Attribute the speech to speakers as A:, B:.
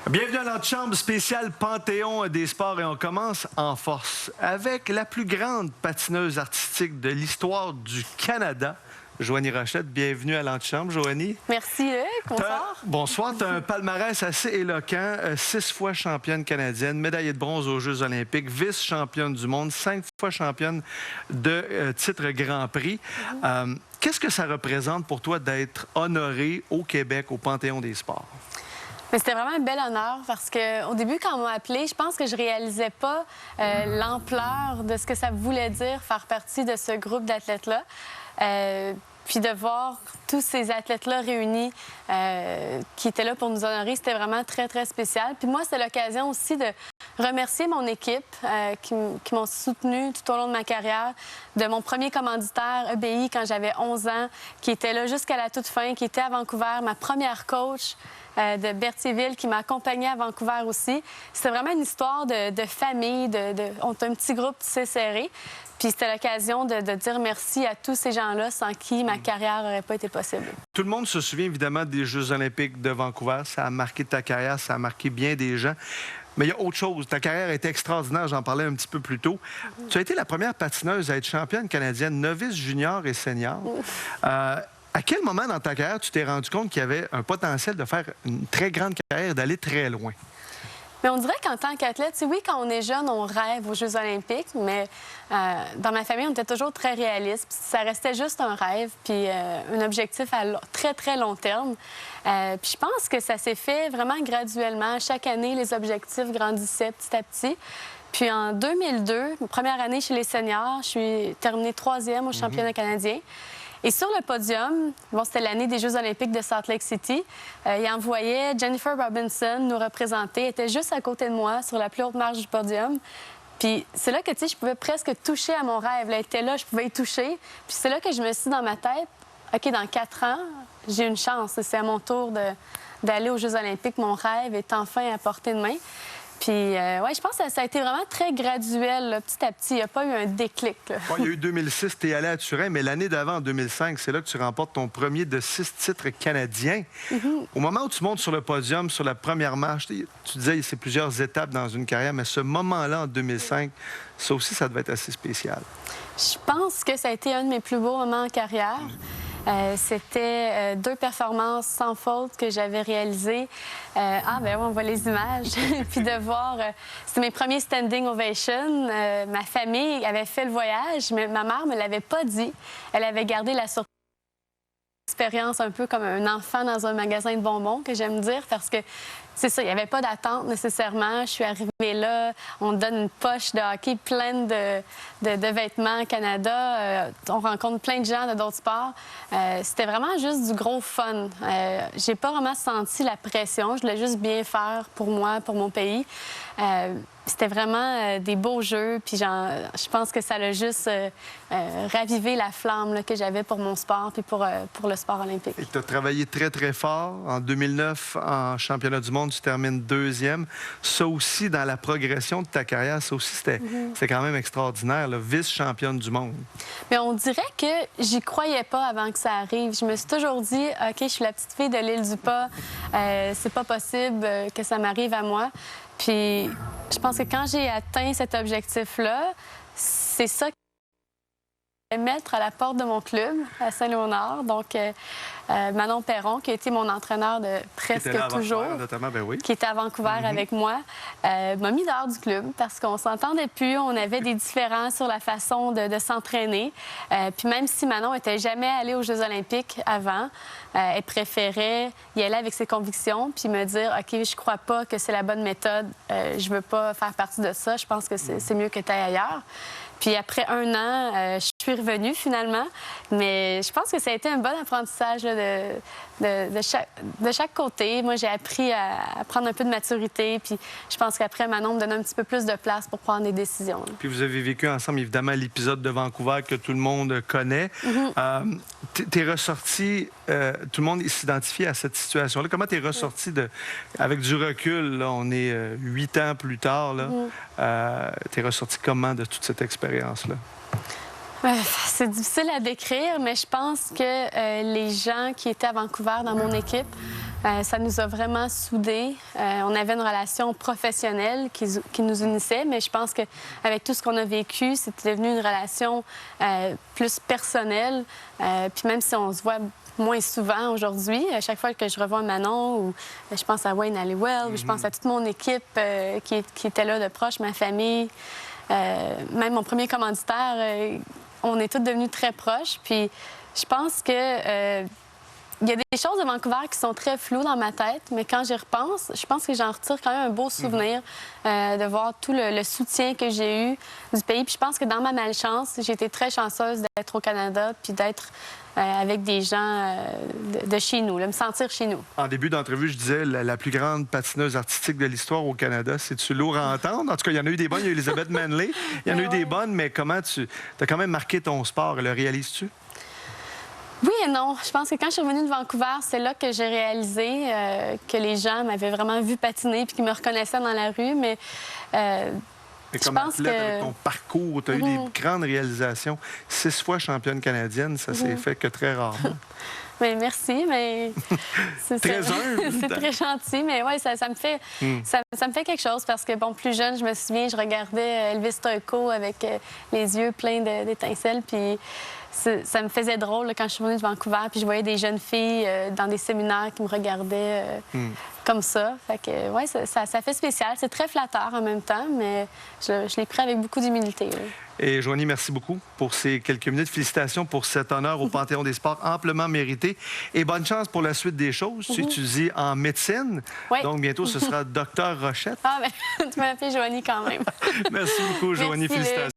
A: Bienvenue à l'antichambre spéciale Panthéon des sports et on commence en force avec la plus grande patineuse artistique de l'histoire du Canada, Joanie Rochette. Bienvenue à l'antichambre, Joanie.
B: Merci, Luc. Bonsoir.
A: Bonsoir. Tu as un palmarès assez éloquent. 6 fois championne canadienne, médaillée de bronze aux Jeux olympiques, vice-championne du monde, 5 fois championne de titre Grand Prix. Qu'est-ce que ça représente pour toi d'être honorée au Québec, au Panthéon des sports?
B: C'était vraiment un bel honneur parce qu'au début, quand on m'a appelée, je pense que je réalisais pas l'ampleur de ce que ça voulait dire faire partie de ce groupe d'athlètes-là. Puis de voir tous ces athlètes-là réunis qui étaient là pour nous honorer, c'était vraiment très, très spécial. Puis moi, c'était l'occasion aussi de remercier mon équipe qui m'ont soutenue tout au long de ma carrière, de mon premier commanditaire, EBI, quand j'avais 11 ans, qui était là jusqu'à la toute fin, qui était à Vancouver, ma première coach de Berthierville qui m'a accompagnée à Vancouver aussi. C'était vraiment une histoire de famille, on est un petit groupe tissé serré. Puis c'était l'occasion de dire merci à tous ces gens-là sans qui ma carrière n'aurait pas été possible.
A: Tout le monde se souvient évidemment des Jeux olympiques de Vancouver. Ça a marqué ta carrière, ça a marqué bien des gens. Mais il y a autre chose. Ta carrière a été extraordinaire, j'en parlais un petit peu plus tôt. Tu as été la première patineuse à être championne canadienne, novice, junior et senior. À quel moment dans ta carrière tu t'es rendu compte qu'il y avait un potentiel de faire une très grande carrière et d'aller très loin?
B: Mais on dirait qu'en tant qu'athlète, oui, quand on est jeune, on rêve aux Jeux olympiques, mais dans ma famille, on était toujours très réaliste. Ça restait juste un rêve, puis un objectif à très, très long terme. Puis je pense que ça s'est fait vraiment graduellement. Chaque année, les objectifs grandissaient petit à petit. Puis en 2002, ma première année chez les seniors, je suis terminée 3e au championnat canadien. Et sur le podium, c'était l'année des Jeux olympiques de Salt Lake City, il envoyait Jennifer Robinson nous représenter. Elle était juste à côté de moi, sur la plus haute marche du podium. Puis c'est là que, je pouvais presque toucher à mon rêve. Elle était là, je pouvais y toucher. Puis c'est là que je me suis dit dans ma tête, OK, dans 4 ans, j'ai une chance. C'est à mon tour d'aller aux Jeux olympiques. Mon rêve est enfin à portée de main. Puis, ouais, je pense que ça a été vraiment très graduel, là, petit à petit. Il n'y a pas eu un déclic. Ouais,
A: il y a eu 2006, tu es allé à Turin, mais l'année d'avant, en 2005, c'est là que tu remportes ton premier de 6 titres canadiens. Au moment où tu montes sur le podium, sur la première marche, tu disais c'est plusieurs étapes dans une carrière, mais ce moment-là, en 2005, ça aussi, ça devait être assez spécial.
B: Je pense que ça a été un de mes plus beaux moments en carrière. C'était 2 performances sans faute que j'avais réalisées. On voit les images. Puis de voir, c'était mes premiers standing ovations. Ma famille avait fait le voyage, mais ma mère me l'avait pas dit. Elle avait gardé la surprise. Expérience un peu comme un enfant dans un magasin de bonbons, que j'aime dire, parce que c'est ça, il n'y avait pas d'attente nécessairement. Je suis arrivée là, on donne une poche de hockey pleine de vêtements au Canada. On rencontre plein de gens de d'autres sports. C'était vraiment juste du gros fun. J'ai pas vraiment senti la pression. Je voulais juste bien faire pour moi, pour mon pays. C'était vraiment des beaux jeux, puis je pense que ça a juste ravivé la flamme là, que j'avais pour mon sport puis pour le sport olympique.
A: Et tu as travaillé très, très fort. En 2009, en championnat du monde, tu termines 2e. Ça aussi, dans la progression de ta carrière, ça aussi, c'était quand même extraordinaire, vice-championne du monde.
B: Mais on dirait que j'y croyais pas avant que ça arrive. Je me suis toujours dit, OK, je suis la petite fille de l'île du Pas. C'est pas possible que ça m'arrive à moi. Puis je pense que quand j'ai atteint cet objectif-là, c'est ça que je vais mettre à la porte de mon club à Saint-Léonard. Donc, Manon Perron, qui a été mon entraîneur de presque toujours,
A: notamment,
B: qui était à Vancouver avec moi, m'a mis dehors du club parce qu'on s'entendait plus. On avait des différends sur la façon de s'entraîner. Puis même si Manon n'était jamais allée aux Jeux olympiques avant, elle préférait y aller avec ses convictions puis me dire, OK, je crois pas que c'est la bonne méthode. Je veux pas faire partie de ça. Je pense que c'est mieux que tu ailles ailleurs. Puis après 1 an, je suis revenue finalement. Mais je pense que ça a été un bon apprentissage là, de chaque côté. Moi, j'ai appris à prendre un peu de maturité. Puis je pense qu'après, Manon me donne un petit peu plus de place pour prendre des décisions. Là.
A: Puis vous avez vécu ensemble, évidemment, l'épisode de Vancouver que tout le monde connaît. T'es ressorti, tout le monde s'identifie à cette situation-là. Comment t'es ressorti avec du recul, là, on est 8 ans plus tard, là, t'es ressorti comment de toute cette expérience-là?
B: C'est difficile à décrire, mais je pense que les gens qui étaient à Vancouver dans mon équipe Ça nous a vraiment soudés. On avait une relation professionnelle qui nous unissait, mais je pense qu'avec tout ce qu'on a vécu, c'était devenu une relation plus personnelle. Puis même si on se voit moins souvent aujourd'hui, à chaque fois que je revois Manon, ou je pense à Wayne Halliwell, ou je pense à toute mon équipe qui était là de proche, ma famille, même mon premier commanditaire, on est tous devenus très proches. Puis je pense que il y a des choses de Vancouver qui sont très floues dans ma tête, mais quand j'y repense, je pense que j'en retire quand même un beau souvenir de voir tout le soutien que j'ai eu du pays. Puis je pense que dans ma malchance, j'ai été très chanceuse d'être au Canada puis d'être avec des gens de chez nous, de me sentir chez nous.
A: En début d'entrevue, je disais la plus grande patineuse artistique de l'histoire au Canada. C'est-tu lourd à entendre? En tout cas, il y en a eu des bonnes. Il y a eu Elizabeth Manley. Il y en a eu des bonnes, mais comment tu as quand même marqué ton sport? Le réalises-tu?
B: Oui et non. Je pense que quand je suis revenue de Vancouver, c'est là que j'ai réalisé que les gens m'avaient vraiment vu patiner puis qu'ils me reconnaissaient dans la rue. Mais
A: comme athlète, avec ton parcours, tu as eu des grandes réalisations. 6 fois championne canadienne, ça s'est fait que très rarement.
B: Mais merci, mais c'est
A: très humble.
B: C'est très gentil, mais oui, ça me fait ça me fait quelque chose parce que, bon, plus jeune, je me souviens, je regardais Elvis Stojko avec les yeux pleins d'étincelles, puis ça me faisait drôle là, quand je suis venue de Vancouver, puis je voyais des jeunes filles dans des séminaires qui me regardaient comme ça. Fait que, ouais, ça fait spécial. C'est très flatteur en même temps, mais je l'ai pris avec beaucoup d'humilité.
A: Et Joanie, merci beaucoup pour ces quelques minutes. Félicitations pour cet honneur au Panthéon des sports amplement mérité. Et bonne chance pour la suite des choses. Tu étudies en médecine.
B: Oui.
A: Donc, bientôt, ce sera Dr Rochette.
B: Ah, bien, tu m'as appelé Joanie quand même.
A: Merci beaucoup, Joanie.
B: Merci,
A: Félicitations.